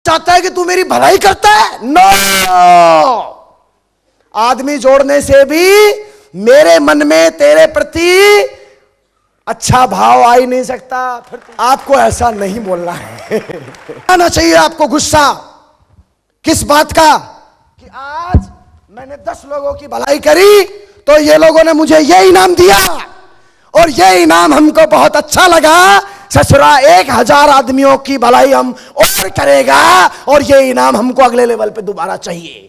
चाहता है कि तू मेरी भलाई करता है? नो, आदमी जोड़ने से भी मेरे मन में तेरे प्रति अच्छा भाव आ ही नहीं सकता। फिर आपको ऐसा नहीं बोलना है। आना चाहिए आपको गुस्सा किस बात का कि आज मैंने 10 लोगों की भलाई करी तो ये लोगों ने मुझे ये इनाम दिया और ये इनाम हमको बहुत अच्छा लगा। ससुरा 1000 आदमियों की भलाई हम और करेगा और ये इनाम हमको अगले लेवल पे दोबारा चाहिए।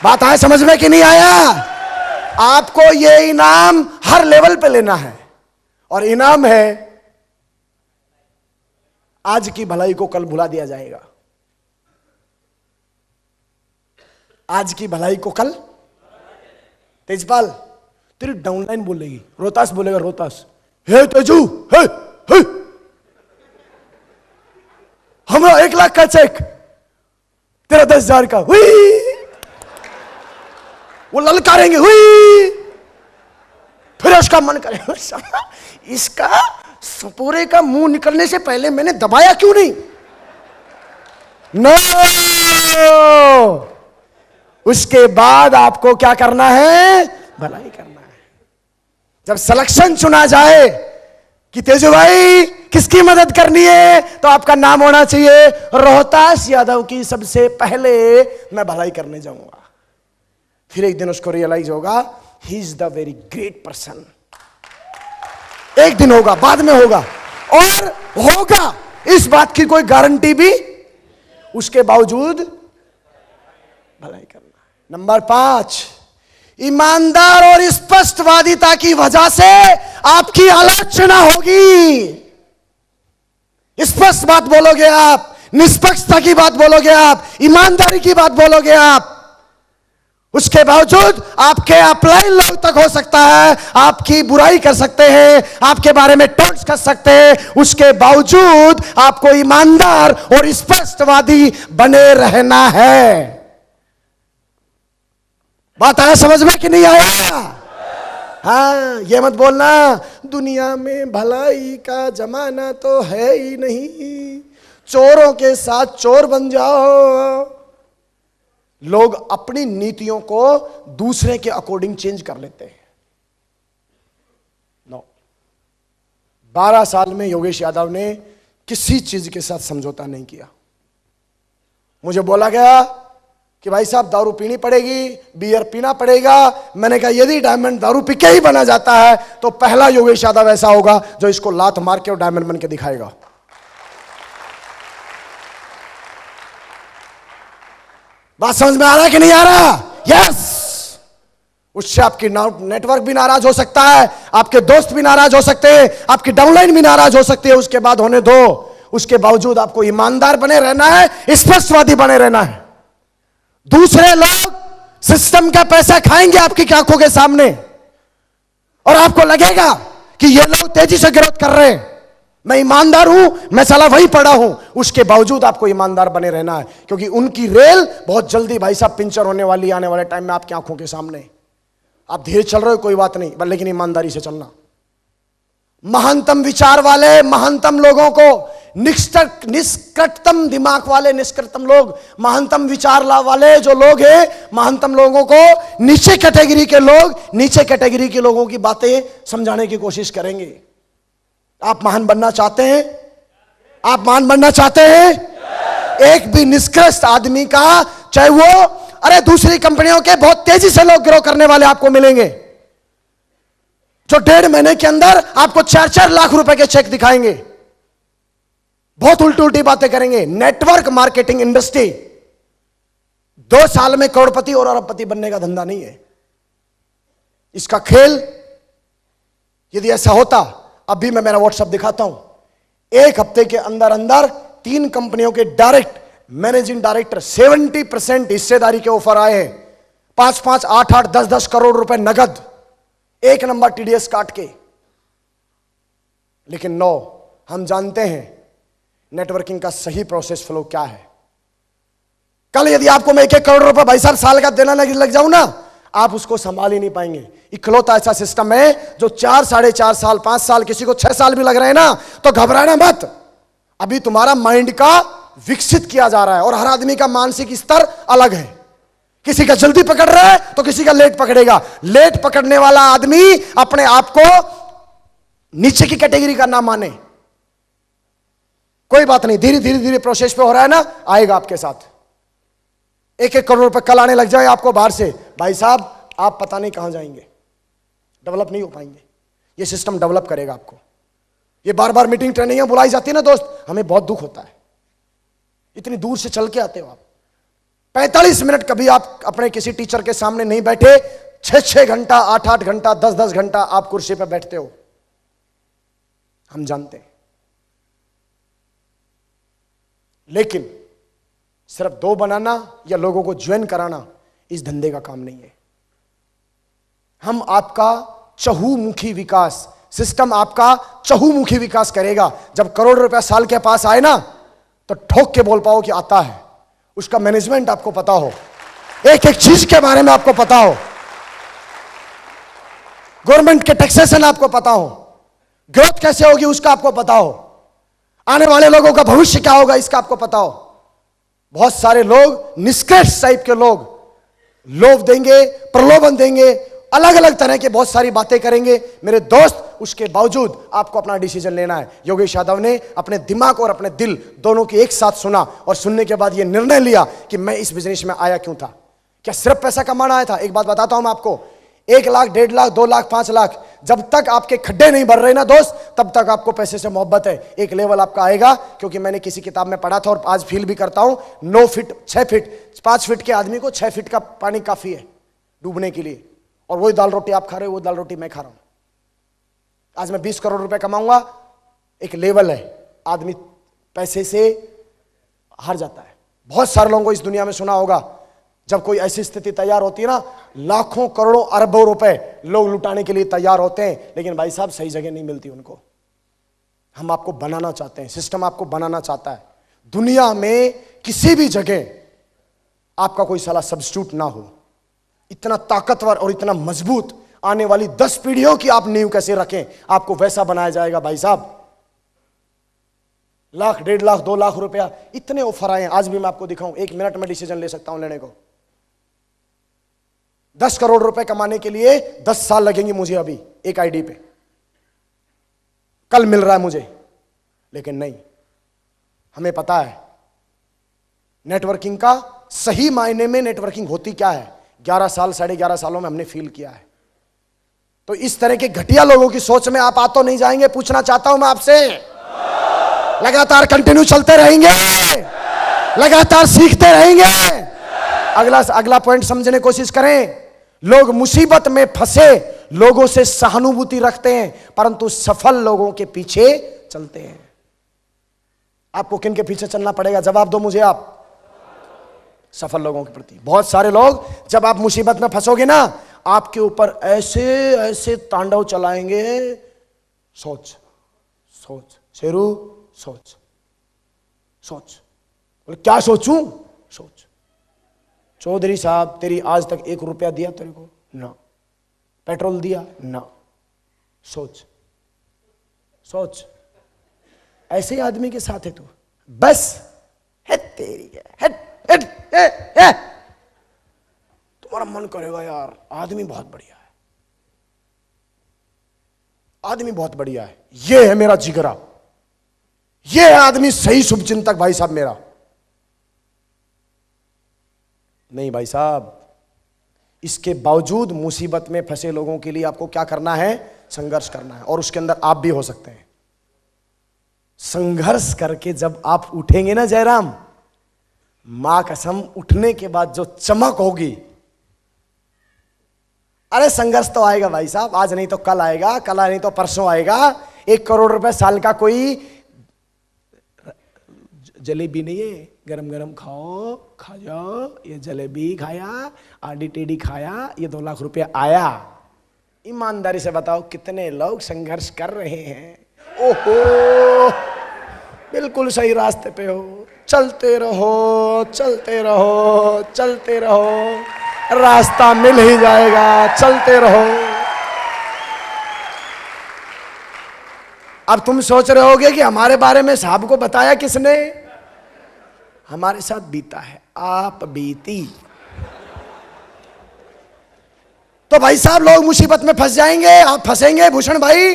बात आया समझ में कि नहीं आया? आपको ये इनाम हर लेवल पे लेना है और इनाम है आज की भलाई को कल भुला दिया जाएगा। आज की भलाई को कल। तेजपाल तेरी डाउनलाइन बोलेगी, रोहतास बोलेगा रोहतास, हे तेजू, हे हमारा 1 लाख का चेक, तेरा 10,000 का, हुई वो ललकारेंगे, हुई फिर उसका मन करेगा इसका सपोरे का मुंह निकलने से पहले मैंने दबाया क्यों नहीं? नो, उसके बाद आपको क्या करना है? भलाई करना है। जब सिलेक्शन चुना जाए कि तेजू भाई किसकी मदद करनी है तो आपका नाम होना चाहिए रोहतास यादव की, सबसे पहले मैं भलाई करने जाऊंगा। फिर एक दिन उसको रियलाइज होगा he is the very great person. एक दिन होगा, बाद में होगा और होगा, इस बात की कोई गारंटी भी, उसके बावजूद भलाई करना। नंबर 5, ईमानदार और स्पष्टवादिता की वजह से आपकी आलोचना होगी। स्पष्ट बात बोलोगे आप, निष्पक्षता की बात बोलोगे आप, ईमानदारी की बात बोलोगे आप, उसके बावजूद आपके अपलाइन लोग तक हो सकता है आपकी बुराई कर सकते हैं, आपके बारे में टॉन्ट कर सकते हैं, उसके बावजूद आपको ईमानदार और स्पष्टवादी बने रहना है। बात आया समझ में कि नहीं आया? हाँ, ये मत बोलना दुनिया में भलाई का जमाना तो है ही नहीं, चोरों के साथ चोर बन जाओ। लोग अपनी नीतियों को दूसरे के अकॉर्डिंग चेंज कर लेते हैं। नो, 12 साल में योगेश यादव ने किसी चीज के साथ समझौता नहीं किया। मुझे बोला गया कि भाई साहब दारू पीनी पड़ेगी, बियर पीना पड़ेगा। मैंने कहा यदि डायमंड दारू पी के ही बना जाता है तो पहला योगेश यादव ऐसा होगा जो इसको लात मार के और डायमंड बन के दिखाएगा। बात समझ में आ रहा है कि नहीं आ रहा? यस। उससे आपकी नेटवर्क भी नाराज हो सकता है, आपके दोस्त भी नाराज हो सकते हैं, आपकी डाउनलाइन भी नाराज हो सकती है, उसके बाद होने दो। उसके बावजूद आपको ईमानदार बने रहना है, स्पष्टवादी बने रहना है। दूसरे लोग सिस्टम का पैसा खाएंगे आपकी आंखों के सामने और आपको लगेगा कि ये लोग तेजी से ग्रोथ कर रहे हैं, मैं ईमानदार हूं, मैं साला वही पड़ा हूं। उसके बावजूद आपको ईमानदार बने रहना है क्योंकि उनकी रेल बहुत जल्दी भाई साहब पिंचर होने वाली, आने वाले टाइम में आपकी आंखों के सामने। आप धीरे चल रहे हो कोई बात नहीं, लेकिन ईमानदारी से चलना। महानतम विचार वाले, महानतम लोगों को, निष्कटतम दिमाग वाले, निष्कटतम लोग, महानतम विचार वाले जो लोग हैं, महानतम लोगों को नीचे कैटेगरी के लोग, नीचे कैटेगरी के लोगों की बातें समझाने की कोशिश करेंगे। आप महान बनना चाहते हैं? आप महान बनना चाहते हैं? एक भी निष्कृष्ट आदमी का, चाहे वो, अरे दूसरी कंपनियों के बहुत तेजी से लोग ग्रो करने वाले आपको मिलेंगे जो 1.5 महीने के अंदर आपको 4-4 लाख रुपए के चेक दिखाएंगे, बहुत उल्टी उल्टी बातें करेंगे। नेटवर्क मार्केटिंग इंडस्ट्री 2 साल में करोड़पति और अरबपति बनने का धंधा नहीं है। इसका खेल यदि ऐसा होता, अभी मैं मेरा व्हाट्सएप दिखाता हूं, 1 हफ्ते के अंदर अंदर 3 कंपनियों के डायरेक्ट मैनेजिंग डायरेक्टर 70% हिस्सेदारी के ऑफर आए हैं। 5-5, 8-8, 10-10 करोड़ रुपए नगद, 1 नंबर टीडीएस काट के। लेकिन नो, हम जानते हैं नेटवर्किंग का सही प्रोसेस फ्लो क्या है। कल यदि आपको मैं 1-1 करोड़ रुपए भाई साहब साल का देना लग जाऊं ना, आप उसको संभाल ही नहीं पाएंगे। इकलौता ऐसा सिस्टम है जो 4, 4.5 साल, 5 साल, किसी को 6 साल भी लग रहे हैं ना, तो घबराना मत। अभी तुम्हारा माइंड का विकसित किया जा रहा है, और हर आदमी का मानसिक स्तर अलग है। किसी का जल्दी पकड़ रहा है तो किसी का लेट पकड़ेगा। लेट पकड़ने वाला आदमी अपने आप को नीचे की कैटेगरी का ना माने। कोई बात नहीं, धीरे धीरे धीरे प्रोसेस पे हो रहा है ना, आएगा आपके साथ। 1-1 करोड़ रुपए कल आने लग जाए आपको बाहर से, भाई साहब आप पता नहीं कहां जाएंगे, डेवलप नहीं हो पाएंगे। ये सिस्टम डेवलप करेगा आपको। ये बार बार मीटिंग ट्रेनिंग बुलाई जाती है ना दोस्त, हमें बहुत दुख होता है। इतनी दूर से चल के आते हो आप, 45 मिनट कभी आप अपने किसी टीचर के सामने नहीं बैठे, 6-6 घंटा, 8-8 घंटा, 10-10 घंटा आप कुर्सी पर बैठते हो, हम जानते हैं। लेकिन सिर्फ 2 बनाना या लोगों को ज्वाइन कराना इस धंधे का काम नहीं है। हम आपका चहुमुखी विकास, सिस्टम आपका चहुमुखी विकास करेगा। जब करोड़ रुपया साल के पास आए ना, तो ठोक के बोल पाओ कि आता है। उसका मैनेजमेंट आपको पता हो, एक एक चीज के बारे में आपको पता हो, गवर्नमेंट के टैक्सेशन आपको पता हो, ग्रोथ कैसे होगी उसका आपको पता हो, आने वाले लोगों का भविष्य क्या होगा इसका आपको पता हो। बहुत सारे लोग निष्कृष्ट टाइप के लोग लोभ देंगे, प्रलोभन देंगे, अलग अलग तरह के बहुत सारी बातें करेंगे मेरे दोस्त। उसके बावजूद आपको अपना डिसीजन लेना है। योगेश यादव ने अपने दिमाग और अपने दिल दोनों की एक साथ सुना, और सुनने के बाद यह निर्णय लिया कि मैं इस बिजनेस में आया क्यों था। क्या सिर्फ पैसा कमाना आया था? एक बात बताता हूं मैं आपको, 1 लाख, 1.5 लाख, 2 लाख, 5 लाख, जब तक आपके खड्डे नहीं भर रहे ना दोस्त, तब तक आपको पैसे से मोहब्बत है। एक लेवल आपका आएगा, क्योंकि मैंने किसी किताब में पढ़ा था और आज फील भी करता हूं, 9 फीट, 6 फीट, 5 फीट के आदमी को 6 फीट का पानी काफी है डूबने के लिए। और वही दाल रोटी आप खा रहे हो, वो दाल रोटी मैं खा रहा हूं। आज मैं 20 करोड़ रुपए कमाऊंगा, एक लेवल है, आदमी पैसे से हार जाता है। बहुत सारे लोगों को इस दुनिया में सुना होगा, जब कोई ऐसी स्थिति तैयार होती है ना, लाखों करोड़ों अरबों रुपए लोग लुटाने के लिए तैयार होते हैं, लेकिन भाई साहब सही जगह नहीं मिलती उनको। हम आपको बनाना चाहते हैं, सिस्टम आपको बनाना चाहता है। दुनिया में किसी भी जगह आपका कोई साला सब्स्टिट्यूट ना हो। इतना ताकतवर और इतना मजबूत आने वाली 10 पीढ़ियों की आप नींव कैसे रखें, आपको वैसा बनाया जाएगा भाई साहब। लाख, 1.5 लाख, 2 लाख रुपया, इतने ऑफर आए हैं। आज भी मैं आपको दिखाऊं, 1 मिनट में डिसीजन ले सकता हूं लेने को। 10 करोड़ रुपए कमाने के लिए 10 साल लगेंगे मुझे अभी एक आईडी पे। कल मिल रहा है मुझे, लेकिन नहीं, हमें पता है नेटवर्किंग का सही मायने में नेटवर्किंग होती क्या है। 11 साल, 11.5 सालों में हमने फील किया है। तो इस तरह के घटिया लोगों की सोच में आप आ तो नहीं जाएंगे, पूछना चाहता हूं मैं आपसे। लगातार कंटिन्यू चलते रहेंगे, लगातार सीखते रहेंगे। अगला पॉइंट समझने की कोशिश करें। लोग मुसीबत में फंसे लोगों से सहानुभूति रखते हैं, परंतु सफल लोगों के पीछे चलते हैं। आपको किन के पीछे चलना पड़ेगा? जवाब दो मुझे आप। सफल लोगों के प्रति। बहुत सारे लोग जब आप मुसीबत में फंसोगे ना, आपके ऊपर ऐसे ऐसे तांडव चलाएंगे। सोच सोच शेरू, सोच सोच। बोले क्या सोचूं? सोच। चौधरी साहब तेरी आज तक 1 रुपया दिया तेरे को? ना। पेट्रोल दिया? ना। सोच सोच। ऐसे ही आदमी के साथ है तू, बस है तेरी है। तुम्हारा मन करेगा यार आदमी बहुत बढ़िया है, आदमी बहुत बढ़िया है, ये है मेरा जिगरा, ये है आदमी सही शुभचिंतक भाई साहब मेरा। नहीं भाई साहब, इसके बावजूद मुसीबत में फंसे लोगों के लिए आपको क्या करना है? संघर्ष करना है, और उसके अंदर आप भी हो सकते हैं। संघर्ष करके जब आप उठेंगे ना जयराम, मां कसम, उठने के बाद जो चमक होगी, अरे संघर्ष तो आएगा भाई साहब, आज नहीं तो कल आएगा, कल नहीं तो परसों आएगा। 1 करोड़ रुपए साल का कोई जलेबी नहीं है, गरम गरम खाओ, खा जाओ। ये जलेबी खाया, आडी टेढ़ी खाया, ये 2 लाख रुपया आया। ईमानदारी से बताओ कितने लोग संघर्ष कर रहे हैं? ओहो, बिल्कुल सही रास्ते पे हो। चलते रहो, चलते रहो, चलते रहो, रास्ता मिल ही जाएगा। चलते रहो। अब तुम सोच रहे होगे कि हमारे बारे में साहब को बताया किसने? हमारे साथ बीता है, आप बीती। तो भाई साहब लोग मुसीबत में फंस जाएंगे, आप फंसेंगे भूषण भाई?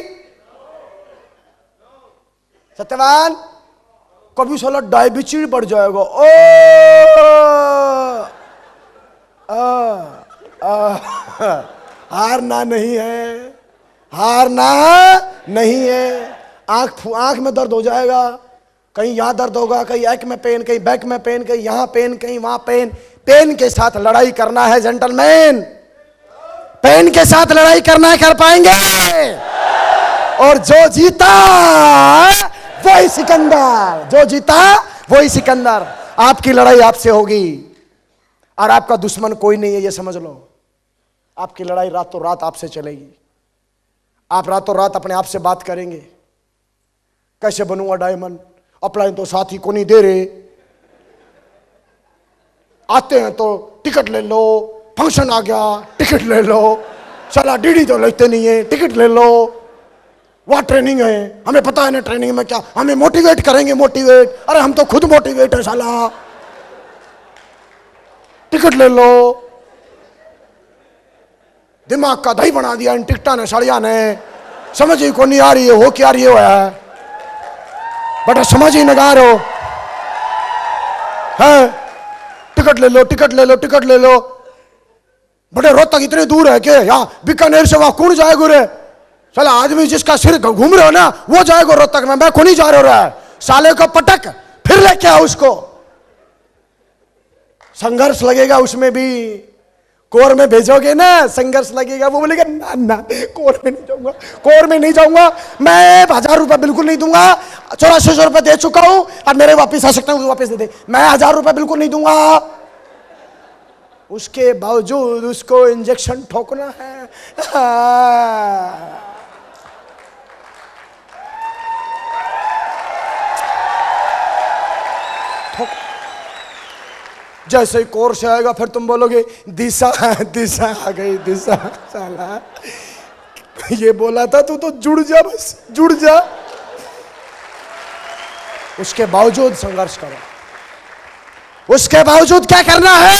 सत्यवान, कभी साला डायबिटीज बढ़ जाएगा। ओ हारना नहीं है, हारना नहीं है। आंख में दर्द हो जाएगा, कहीं यहां दर्द होगा, कहीं एक में पेन, कहीं बैक में पेन, कहीं यहां पेन, कहीं वहां पेन। पेन के साथ लड़ाई करना है जेंटलमैन, पेन के साथ लड़ाई करना है, कर पाएंगे? और जो जीता वही सिकंदर, जो जीता वही सिकंदर। आपकी लड़ाई आपसे होगी और आपका दुश्मन कोई नहीं है, ये समझ लो। आपकी लड़ाई रातों रात आपसे चलेगी। आप रातों रात अपने आप से बात करेंगे, कैसे बनूंगा डायमंड, अप्लाई तो साथी को नहीं दे रहे, आते हैं तो टिकट ले लो, फंक्शन आ गया टिकट ले लो, चला डीडी तो लेते नहीं है, टिकट ले लो, वहां ट्रेनिंग है, हमें पता है ना ट्रेनिंग में क्या, हमें मोटिवेट करेंगे, मोटिवेट, अरे हम तो खुद मोटिवेट है साला, टिकट ले लो। दिमाग का दही बना दिया इन टिकटा ने, सड़िया ने, समझ ही को नहीं आ रही है, हो क्या रही है बेटा, समझ ही नगा रहे हो है? टिकट ले लो, टिकट ले लो, टिकट ले लो। बड़े रोहतक इतने दूर है कि यहाँ बीकानेर से वहां कौन जाएगा रे? साला आदमी जिसका सिर घूम रहे हो ना वो जाएगा रोहतक में, मैं को नहीं जा रहा है। साले को पटक फिर लेके आओ उसको। संघर्ष लगेगा उसमें भी, कोर में भेजोगे ना संघर्ष लगेगा। वो बोलेगा ना ना कोर में नहीं जाऊंगा, कोर में नहीं जाऊंगा, मैं 1000 रुपए बिल्कुल नहीं दूंगा, 8400 रुपए दे चुका हूं और मेरे वापिस आ सकता हूं, वापिस दे दे, मैं 1000 रुपए बिल्कुल नहीं दूंगा। उसके बावजूद उसको इंजेक्शन ठोकना है। जैसे ही कोर से आएगा फिर तुम बोलोगे दिशा, दिशा आ गई, दिशा। साला ये बोला था तू तो जुड़ जा, बस जुड़ जा। उसके बावजूद संघर्ष करो, उसके बावजूद क्या करना है?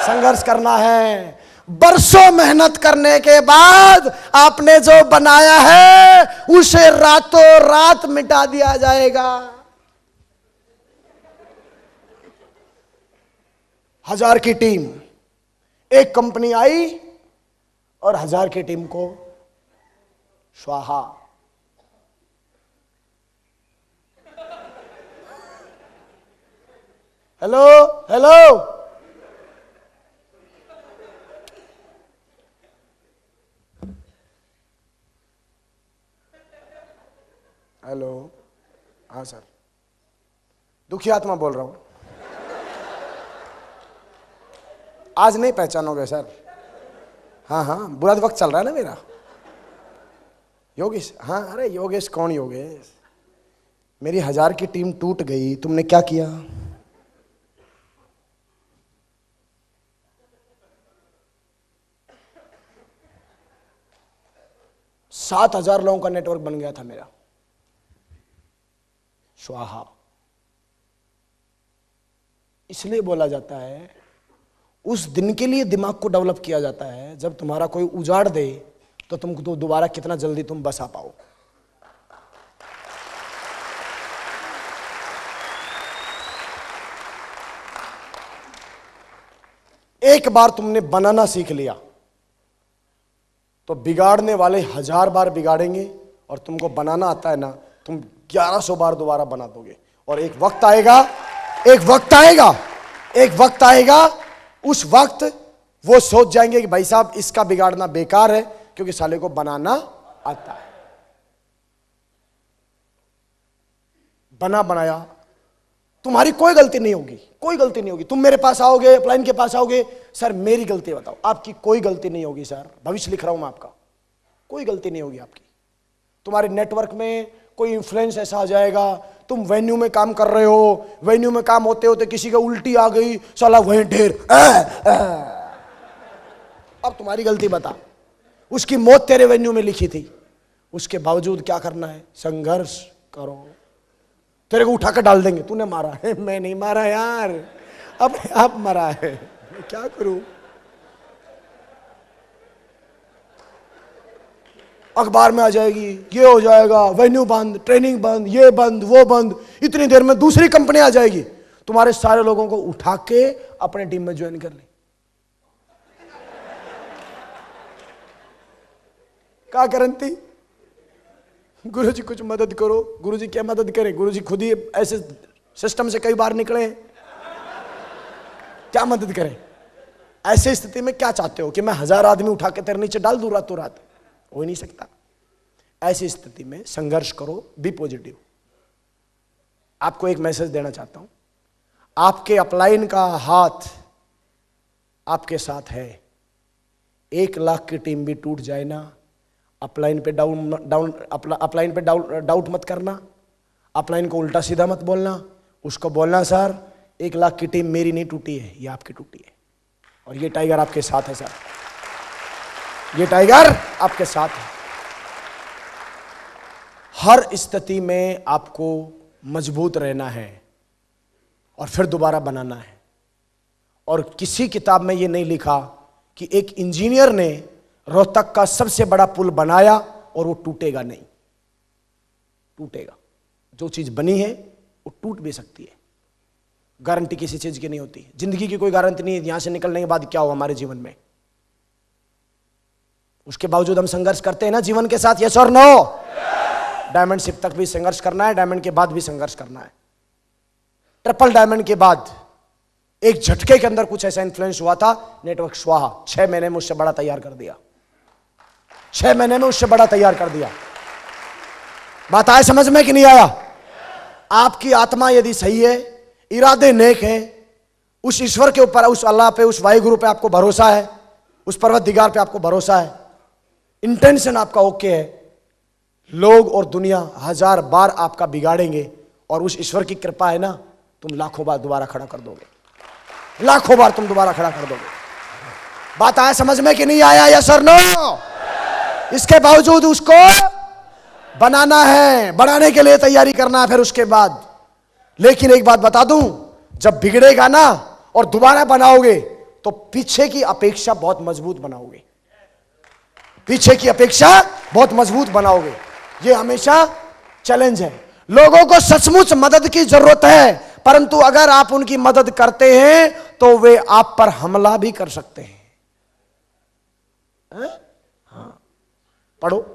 संघर्ष करना है। बरसों मेहनत करने के बाद आपने जो बनाया है उसे रातों रात मिटा दिया जाएगा। 1000 की टीम, एक कंपनी आई और 1000 की टीम को स्वाहा। हेलो हेलो, हेलो, हाँ सर, दुखी आत्मा बोल रहा हूं। आज नहीं पहचानोगे सर? हाँ हाँ, बुरा वक्त चल रहा है ना मेरा। योगेश, हाँ, अरे योगेश कौन योगेश? मेरी 1000 की टीम टूट गई, तुमने क्या किया? सात 7,000 लोगों का नेटवर्क बन गया था मेरा, स्वाहा। इसलिए बोला जाता है उस दिन के लिए दिमाग को डेवलप किया जाता है, जब तुम्हारा कोई उजाड़ दे तो तुम तो दोबारा कितना जल्दी तुम बसा पाओ। एक बार तुमने बनाना सीख लिया तो बिगाड़ने वाले 1000 बार बिगाड़ेंगे, और तुमको बनाना आता है ना, तुम 1100 बार दोबारा बना दोगे। और एक वक्त आएगा, एक वक्त आएगा, एक वक्त आएगा, उस वक्त वो सोच जाएंगे कि भाई साहब इसका बिगाड़ना बेकार है, क्योंकि साले को बनाना आता है। बना बनाया तुम्हारी कोई गलती नहीं होगी, कोई गलती नहीं होगी। तुम मेरे पास आओगे, अपलाइन के पास आओगे, सर मेरी गलती बताओ। आपकी कोई गलती नहीं होगी सर, भविष्य लिख रहा हूं मैं आपका, कोई गलती नहीं होगी आपकी। तुम्हारे नेटवर्क में कोई इंफ्लुएंस ऐसा आ जाएगा, तुम वेन्यू में काम कर रहे हो, वेन्यू में काम होते होते किसी का उल्टी आ गई, साला वहीं ढेर। अब तुम्हारी गलती बता, उसकी मौत तेरे वेन्यू में लिखी थी, उसके बावजूद क्या करना है? संघर्ष करो। तेरे को उठाकर डाल देंगे, तूने मारा है। मैं नहीं मारा यार, अपने आप मरा है, मैं क्या करूं? अखबार में आ जाएगी, ये हो जाएगा, वेन्यू बंद, ट्रेनिंग बंद, ये बंद, वो बंद। इतनी देर में दूसरी कंपनी आ जाएगी, तुम्हारे सारे लोगों को उठा के अपने टीम में ज्वाइन कर ले। क्या गारंटी? गुरुजी कुछ मदद करो। गुरुजी क्या मदद करे? गुरुजी खुद ही ऐसे सिस्टम से कई बार निकले, क्या मदद करें? ऐसे स्थिति में क्या चाहते हो कि मैं 1000 आदमी उठा के तेरे नीचे डाल दूं रातों रात? हो ही नहीं सकता। ऐसी स्थिति में संघर्ष करो, बी पॉजिटिव। आपको एक मैसेज देना चाहता हूं, आपके अपलाइन का हाथ आपके साथ है। 1 लाख की टीम भी टूट जाए ना, अपलाइन पे अपलाइन पे डाउट मत करना, अपलाइन को उल्टा सीधा मत बोलना। उसको बोलना, सर 1 लाख की टीम मेरी नहीं टूटी है, ये आपकी टूटी है, और ये टाइगर आपके साथ है सर, ये टाइगर आपके साथ है। हर स्थिति में आपको मजबूत रहना है और फिर दोबारा बनाना है। और किसी किताब में ये नहीं लिखा कि एक इंजीनियर ने रोहतक का सबसे बड़ा पुल बनाया और वो टूटेगा नहीं। टूटेगा। जो चीज बनी है वो टूट भी सकती है, गारंटी किसी चीज की नहीं होती। जिंदगी की कोई गारंटी नहीं है यहां से निकलने के बाद क्या हो हमारे जीवन में। उसके बावजूद हम संघर्ष करते हैं ना जीवन के साथ, यस और नो? डायमंडशिप तक भी संघर्ष करना है, डायमंड के बाद भी संघर्ष करना है। ट्रिपल डायमंड के बाद एक झटके के अंदर कुछ ऐसा इन्फ्लुएंस हुआ था, नेटवर्क स्वाहा। 6 महीने में उससे बड़ा तैयार कर दिया, 6 महीने में उससे बड़ा तैयार कर दिया। बात आए समझ में कि नहीं आया? आपकी आत्मा यदि सही है, इरादे नेक हैं, उस ईश्वर के ऊपर, उस अल्लाह पे, उस वाहिगुरु पे आपको भरोसा है, उस परवतदिगार पे आपको भरोसा है, इंटेंशन आपका ओके है, लोग और दुनिया 1000 बार आपका बिगाड़ेंगे और उस ईश्वर की कृपा है ना, तुम लाखों बार दोबारा खड़ा कर दोगे, लाखों बार तुम दोबारा खड़ा कर दोगे। बात आया समझ में कि नहीं आया? यस और नो? इसके बावजूद उसको बनाना है, बनाने के लिए तैयारी करना है फिर उसके बाद। लेकिन एक बात बता दूं, जब बिगड़ेगा ना और दोबारा बनाओगे तो पीछे की अपेक्षा बहुत मजबूत बनाओगे, पीछे की अपेक्षा बहुत मजबूत बनाओगे। ये हमेशा चैलेंज है। लोगों को सचमुच मदद की जरूरत है, परंतु अगर आप उनकी मदद करते हैं तो वे आप पर हमला भी कर सकते हैं। हाँ, पढ़ो।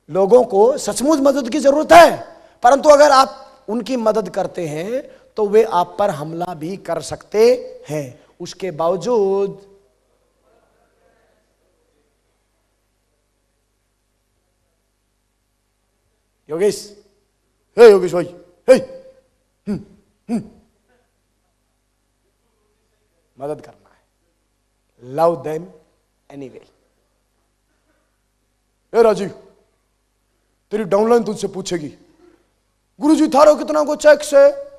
लोगों को सचमुच मदद की जरूरत है, परंतु अगर आप उनकी मदद करते हैं तो वे आप पर हमला भी कर सकते हैं। उसके बावजूद योगेश, हे योगेश भाई, हे मदद करना है, लव देम एनीवे। हे राजीव, तेरी डाउनलाइन तुझसे पूछेगी, गुरुजी थारो कितना को चेक से?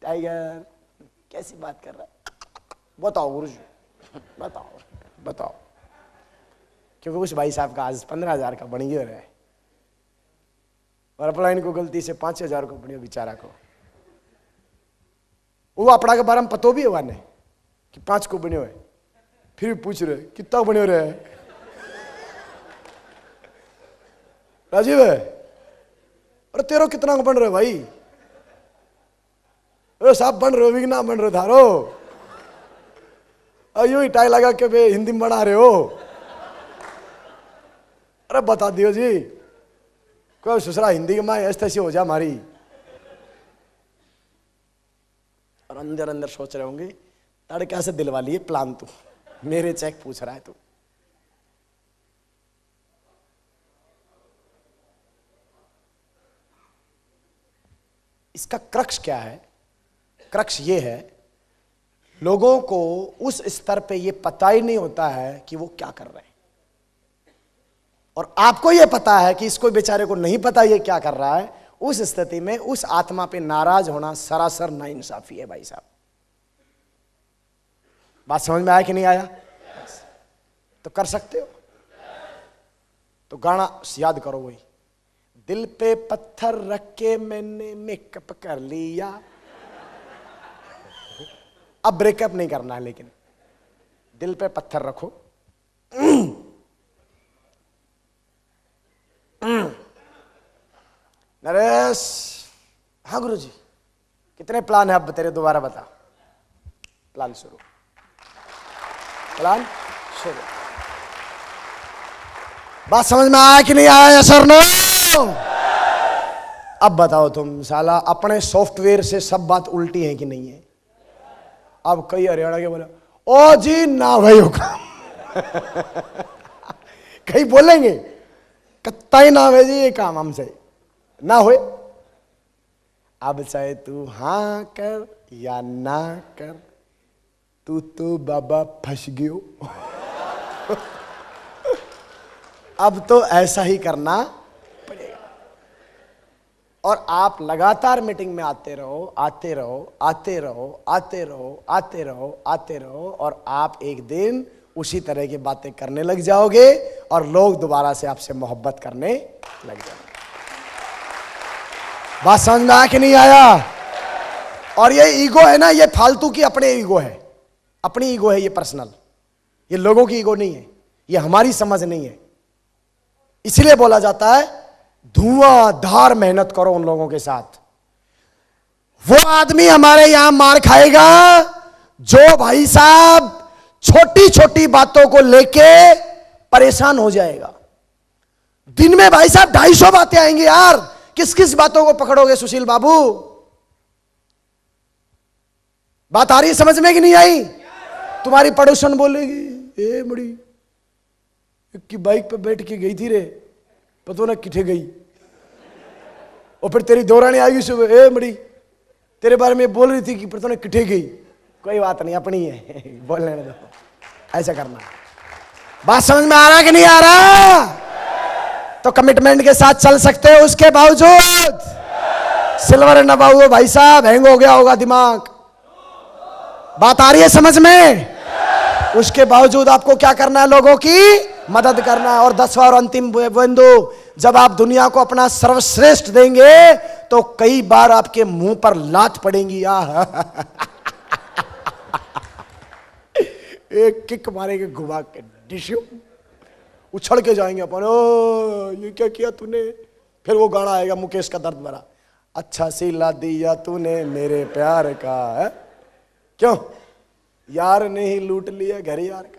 टाइगर कैसी बात कर रहा है? बताओ गुरुजी, बताओ बताओ। क्योंकि उस भाई साहब का आज 15,000 का बन गया है और अपलाइन को गलती से 5,000 को बनियो बेचारा को। वो अपना के बारे में पतो भी है ने कि 5 को बनियो है, फिर भी पूछ रहे कितना बनियो रहे राजीव है, अरे तेरो कितना को बन रहे भाई? अरे साहब बन रहे हो भी ना बन रहे थारो? अयो टाई लगा के बे हिंदी में बना रहे हो? अरे बता दियो जी, कोई ससुरा हिंदी के माँ ऐसे हो जा हमारी। और अंदर अंदर सोच रहे होंगे तड़का से दिलवा लिए प्लान, तू मेरे चेक पूछ रहा है तू। इसका क्रक्स क्या है? क्रक्स ये है, लोगों को उस स्तर पे ये पता ही नहीं होता है कि वो क्या कर रहे हैं, और आपको ये पता है कि इसको बेचारे को नहीं पता ये क्या कर रहा है। उस स्थिति में उस आत्मा पे नाराज होना सरासर नाइंसाफी है भाई साहब। बात समझ में आया कि नहीं आया? तो कर सकते हो तो गाना याद करो, वही दिल पे पत्थर रख के मैंने मेकअप कर लिया। अब ब्रेकअप नहीं करना है, लेकिन दिल पे पत्थर रखो। नरेश, हाँ गुरु जी, कितने प्लान है अब तेरे? दोबारा बता। प्लान शुरू, प्लान शुरू। बात समझ में आया कि नहीं आया? Sir no. अब बताओ तुम, साला अपने सॉफ्टवेयर से सब बात उल्टी है कि नहीं है? अब कई हरियाणा के बोले ओ जी ना भाई होगा। कहीं बोलेंगे कत्ता ना भाई जी ये काम हमसे ना होए। अब चाहे तू हाँ कर या ना कर, तू तो बाबा फंस गयो। अब तो ऐसा ही करना पड़ेगा। और आप लगातार मीटिंग में आते रहो, आते रहो, आते रहो, आते रहो, आते रहो, आते रहो, और आप एक दिन उसी तरह की बातें करने लग जाओगे और लोग दोबारा से आपसे मोहब्बत करने लग जाएंगे। बात समझ में आया कि नहीं आया? और ये ईगो है ना, ये फालतू की अपने ईगो है, अपनी ईगो है ये पर्सनल, ये लोगों की ईगो नहीं है, ये हमारी समझ नहीं है। इसलिए बोला जाता है धुआंधार मेहनत करो उन लोगों के साथ। वो आदमी हमारे यहां मार खाएगा जो भाई साहब छोटी छोटी बातों को लेके परेशान हो जाएगा। दिन में भाई साहब 250 बातें आएंगी यार, किस किस बातों को पकड़ोगे सुशील बाबू? बात आ रही है समझ में कि नहीं आई? तुम्हारी पड़ोसन बोलेगी ए मुड़ी की बाइक पे बैठ के गई थी रे, पता ना किथे गई। और फिर तेरी दौरानी आएगी सुबह, ए मुड़ी तेरे बारे में बोल रही थी कि पता ना किथे गई। कोई बात नहीं, अपनी है, बोलने दो। ऐसा करना। बात समझ में आ रहा कि नहीं आ रहा? तो कमिटमेंट के साथ चल सकते हो, उसके बावजूद सिल्वर न बाबू भाई साहब हैंग हो गया होगा दिमाग। बात आ रही है समझ में? उसके बावजूद आपको क्या करना है? लोगों की मदद करना है। और 10वां और अंतिम बिंदु, जब आप दुनिया को अपना सर्वश्रेष्ठ देंगे तो कई बार आपके मुंह पर लात पड़ेंगी। एक किक मारेंगे घुमा के, डिशू उछल के जाएंगे अपन, ओ ये क्या किया तूने? फिर वो गाना आएगा मुकेश का दर्द भरा, अच्छा सिला दिया तूने मेरे प्यार का है? क्यों? यार ने ही लूट लिया घर यार का।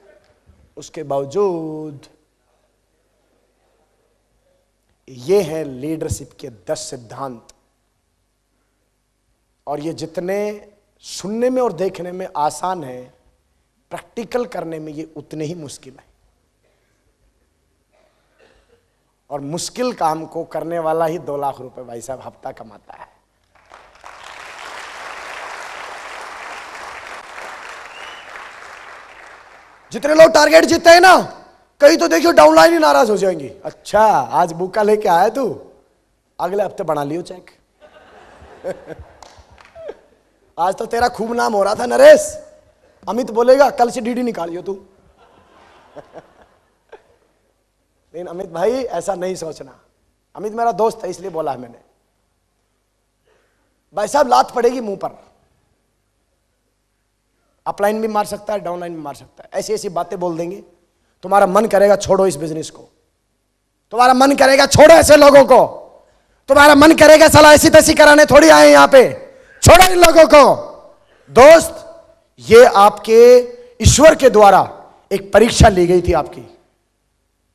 उसके बावजूद ये है लीडरशिप के 10 सिद्धांत। और ये जितने सुनने में और देखने में आसान है, प्रैक्टिकल करने में ये उतने ही मुश्किल है। और मुश्किल काम को करने वाला ही 2 लाख रुपए भाई साहब हफ्ता कमाता है। जितने लोग टारगेट जीतते हैं ना, कई तो देखियो डाउनलाइन ही नाराज हो जाएंगी। अच्छा आज बुका लेके आया तू, अगले हफ्ते बना लियो चेक। आज तो तेरा खूब नाम हो रहा था नरेश, अमित बोलेगा कल से डीडी निकालियो तू। लेकिन अमित भाई ऐसा नहीं सोचना। अमित मेरा दोस्त है इसलिए बोला है मैंने। भाई साहब लात पड़ेगी मुंह पर, अपलाइन भी मार सकता है, डाउनलाइन भी मार सकता है। ऐसी ऐसी बातें बोल देंगे, तुम्हारा मन करेगा छोड़ो इस बिजनेस को, तुम्हारा मन करेगा छोड़ो ऐसे लोगों को, तुम्हारा मन करेगा साला ऐसी तैसी कराने थोड़ी आए यहां पे, छोड़ो इन लोगों को। दोस्त ये आपके ईश्वर के द्वारा एक परीक्षा ली गई थी, आपकी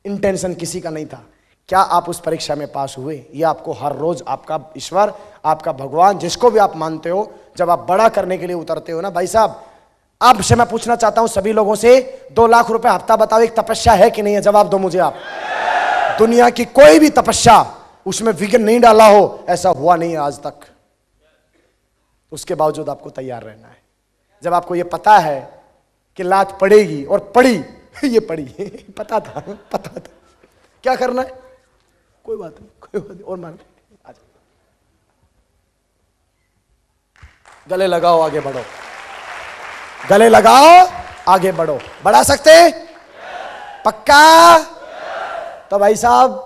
इंटेंशन किसी का नहीं था। क्या आप उस परीक्षा में पास हुए? ये आपको हर रोज आपका ईश्वर, आपका भगवान, जिसको भी आप मानते हो, जब आप बड़ा करने के लिए उतरते हो ना भाई साहब, आपसे मैं पूछना चाहता हूं सभी लोगों से, 2 लाख रुपए हफ्ता बताओ एक तपस्या है कि नहीं है? जवाब दो मुझे आप। दुनिया की कोई भी तपस्या उसमें विघ्न नहीं डाला हो, ऐसा हुआ नहीं है आज तक। उसके बावजूद आपको तैयार रहना है। जब आपको यह पता है कि लात पड़ेगी, और पड़ी, ये पड़ी, पता था, पता था, क्या करना है? कोई बात नहीं, कोई बात नहीं, और मान गले लगाओ, आगे बढ़ो, गले लगाओ, आगे बढ़ो। बढ़ा सकते? पक्का? तो भाई साहब,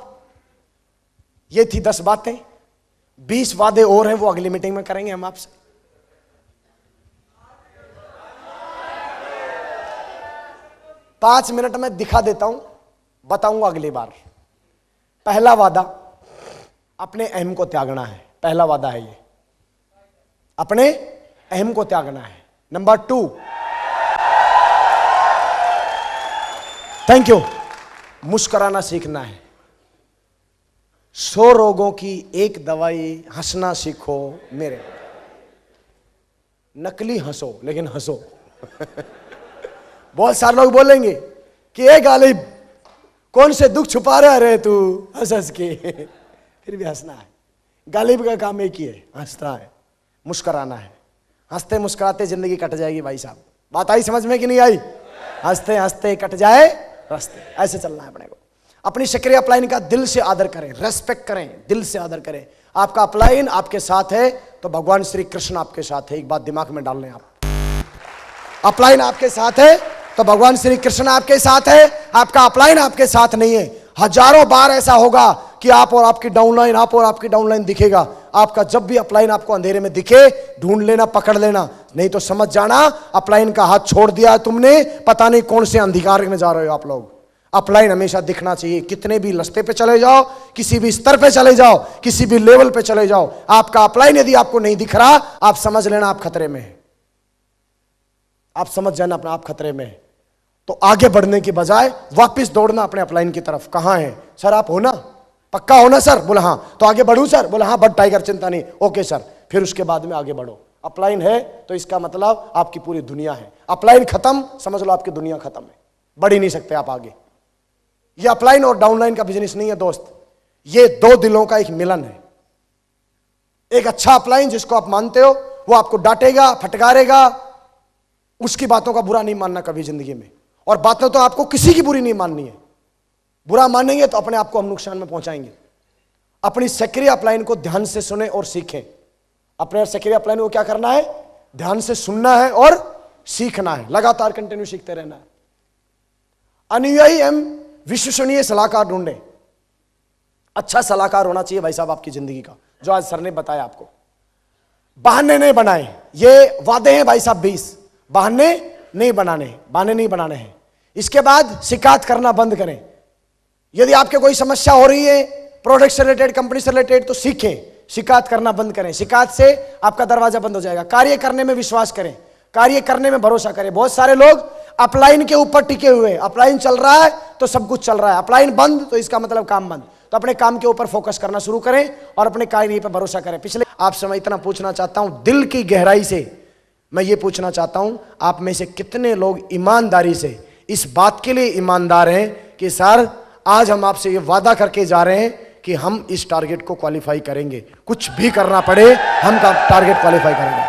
ये थी 10 बातें। 20 वादे और हैं, वो अगली मीटिंग में करेंगे हम आपसे। पांच मिनट में दिखा देता हूं, बताऊंगा अगली बार। पहला वादा, अपने अहम को त्यागना है। पहला वादा है ये, अपने अहम को त्यागना है। नंबर 2, थैंक यू, मुस्कुराना सीखना है। 100 रोगों की एक दवाई, हंसना सीखो मेरे। नकली हंसो, लेकिन हंसो। बहुत सारे लोग बोलेंगे कि ए गालिब, कौन से दुख छुपा रहा रे तू हंस हंस के। फिर भी हंसना है। गालिब का काम एक ही है, हंसना है, मुस्कुराना है। हंसते मुस्कुराते जिंदगी कट जाएगी भाई साहब। बात आई समझ में कि नहीं आई? हंसते हंसते कट जाए रास्ते, ऐसे चलना है अपने को। अपनी सक्रिय अपलाइन का दिल से आदर करें, रेस्पेक्ट करें, दिल से आदर करें। आपका अपलाइन आपके साथ है तो भगवान श्री कृष्ण आपके साथ है। एक बात दिमाग में डाल लें आप, अपलाइन आपके साथ है तो भगवान श्री कृष्ण आपके साथ है। आपका अपलाइन आपके साथ नहीं है, हजारों बार ऐसा होगा कि आप और आपकी डाउनलाइन, आप और आपकी डाउनलाइन दिखेगा। आपका जब भी अपलाइन आपको अंधेरे में दिखे, ढूंढ लेना, पकड़ लेना, नहीं तो समझ जाना अपलाइन का हाथ छोड़ दिया तुमने, पता नहीं कौन से अंधकार में जा रहे हो आप लोग। अपलाइन हमेशा दिखना चाहिए। कितने भी रास्ते पे चले जाओ, किसी भी स्तर पे चले जाओ, किसी भी लेवल पे चले जाओ, आपका अपलाइन यदि आपको नहीं दिख रहा, आप समझ लेना आप खतरे में हैं। आप समझ जाना अपना आप खतरे में है। तो आगे बढ़ने की बजाय वापस दौड़ना अपने अपलाइन की तरफ। कहां है सर आप? हो ना? पक्का हो ना सर? बोला हाँ। तो आगे बढ़ूं सर? बोला हाँ, बट टाइगर चिंता नहीं, ओके सर। फिर उसके बाद में आगे बढ़ो। अपलाइन है तो इसका मतलब आपकी पूरी दुनिया है। अपलाइन खत्म, समझ लो आपकी दुनिया खत्म है, बढ़ ही नहीं सकते आप आगे। ये अपलाइन और डाउनलाइन का बिजनेस नहीं है दोस्त, ये दो दिलों का एक मिलन है। एक अच्छा अपलाइन जिसको आप मानते हो, वो आपको डांटेगा, फटकारेगा, उसकी बातों का बुरा नहीं मानना कभी जिंदगी में। और बातें तो आपको किसी की बुरी नहीं माननी है। बुरा मानेंगे तो अपने आप को हम नुकसान में पहुंचाएंगे। अपनी सक्रिय अपलाइन को ध्यान से सुने और सीखें। अपने सक्रिय अपलाइन को क्या करना है? ध्यान से सुनना है और सीखना है, लगातार कंटिन्यू सीखते रहना है। अनुयायी एवं विश्वसनीय सलाहकार ढूंढे। अच्छा सलाहकार होना चाहिए भाई साहब आपकी जिंदगी का, जो आज सर ने बताया आपको। बहाने नहीं बनाए, ये वादे हैं भाई साहब 20। बहाने नहीं बनाने, बहाने नहीं बनाने हैं। इसके बाद शिकायत करना बंद करें। यदि आपके कोई समस्या हो रही है प्रोडक्ट से रिलेटेड, कंपनी से रिलेटेड, तो सीखें, शिकायत करना बंद करें। शिकायत से आपका दरवाजा बंद हो जाएगा। कार्य करने में विश्वास करें, कार्य करने में भरोसा करें। बहुत सारे लोग अपलाइन के ऊपर टिके हुए, अपलाइन चल रहा है तो सब कुछ चल रहा है, अपलाइन बंद तो इसका मतलब काम बंद। तो अपने काम के ऊपर फोकस करना शुरू करें और अपने कार्य पर भरोसा करें। पिछले आपसे मैं इतना पूछना चाहता हूं, दिल की गहराई से मैं ये पूछना चाहता हूं, आप में से कितने लोग ईमानदारी से इस बात के लिए ईमानदार हैं कि सर आज हम आपसे ये वादा करके जा रहे हैं कि हम इस टारगेट को क्वालिफाई करेंगे, कुछ भी करना पड़े हम का टारगेट क्वालिफाई करेंगे।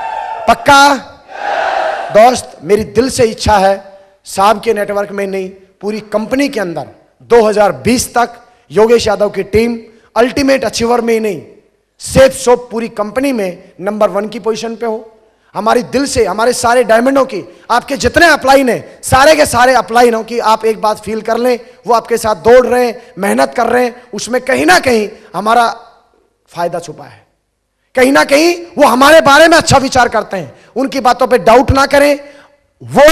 पक्का? दोस्त, मेरी दिल से इच्छा है साहब के नेटवर्क में नहीं, पूरी कंपनी के अंदर 2020 तक योगेश यादव की टीम अल्टीमेट अचीवर में ही नहीं, सेफ शॉप पूरी कंपनी में नंबर 1 की पोजीशन पे हो। हमारी दिल से, हमारे सारे डायमंडों की, आपके जितने अपलाइन हैं, सारे के सारे अपलाइनों की आप एक बात फील कर लें, वो आपके साथ दौड़ रहे हैं, मेहनत कर रहे हैं, उसमें कहीं ना कहीं हमारा फायदा छुपा है। कहीं ना कहीं वो हमारे बारे में अच्छा विचार करते हैं। उनकी बातों पे डाउट ना करें। वो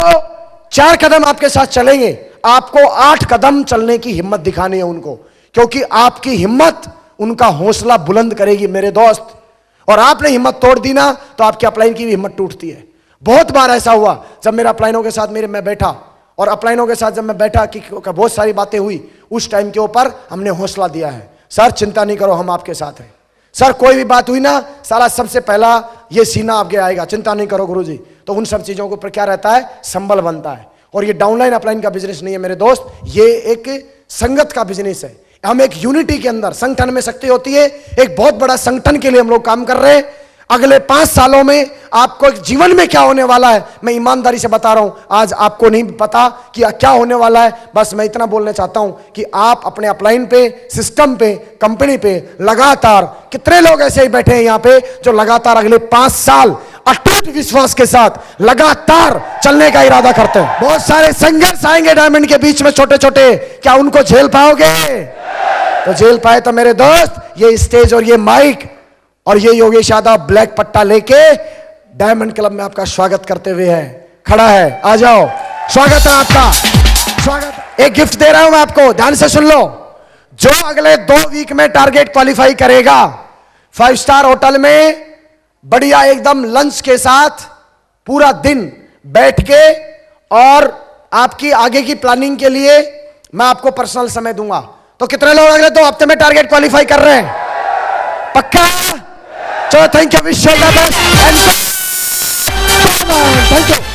4 कदम आपके साथ चलेंगे, आपको 8 कदम चलने की हिम्मत दिखानी है उनको, क्योंकि आपकी हिम्मत उनका हौसला बुलंद करेगी मेरे दोस्त। और आपने हिम्मत तोड़ दी ना तो आपके अपलाइन की भी हिम्मत टूटती है। बहुत बार ऐसा हुआ जब मेरा अपलाइनों के साथ मैं बैठा और अपलाइनों के साथ जब मैं बैठा कि बहुत सारी बातें हुई, उस टाइम के ऊपर हमने हौसला दिया है, सर चिंता नहीं करो हम आपके साथ हैं। सर कोई भी बात हुई ना, सारा सबसे पहला ये सीना आपके आएगा, चिंता नहीं करो गुरुजी। तो उन सब चीजों के ऊपर क्या रहता है? संबल बनता है। और ये डाउनलाइन अपलाइन का बिजनेस नहीं है मेरे दोस्त, ये एक संगत का बिजनेस है। हम एक यूनिटी के अंदर, संगठन में शक्ति होती है। एक बहुत बड़ा संगठन के लिए हम लोग काम कर रहे हैं। अगले 5 सालों में आपको जीवन में क्या होने वाला है, मैं ईमानदारी से बता रहा हूं, आज आपको नहीं पता कि क्या होने वाला है। बस मैं इतना बोलना चाहता हूं कि आप अपने अपलाइन पे, सिस्टम पे, कंपनी पे लगातार, कितने लोग ऐसे ही बैठे हैं यहां पे जो लगातार अगले 5 साल अटूट विश्वास के साथ लगातार चलने का इरादा करते हैं। बहुत सारे संघर्ष आएंगे डायमंड के बीच में, छोटे छोटे, क्या उनको झेल पाओगे? तो झेल पाए तो मेरे दोस्त, ये स्टेज और ये माइक और ये योगेश यादव ब्लैक पट्टा लेके डायमंड क्लब में आपका स्वागत करते हुए है, खड़ा है। आ जाओ, स्वागत है आपका, स्वागत। एक गिफ्ट दे रहा हूं मैं आपको, ध्यान से सुन लो। जो अगले 2 वीक में टारगेट क्वालिफाई करेगा, 5 स्टार होटल में बढ़िया एकदम लंच के साथ पूरा दिन बैठ के और आपकी आगे की प्लानिंग के लिए मैं आपको पर्सनल समय दूंगा। तो कितने लोग अगले 2 हफ्ते में टारगेट क्वालिफाई कर रहे हैं? पक्का? चलो, thank you, wish you the best and thank you.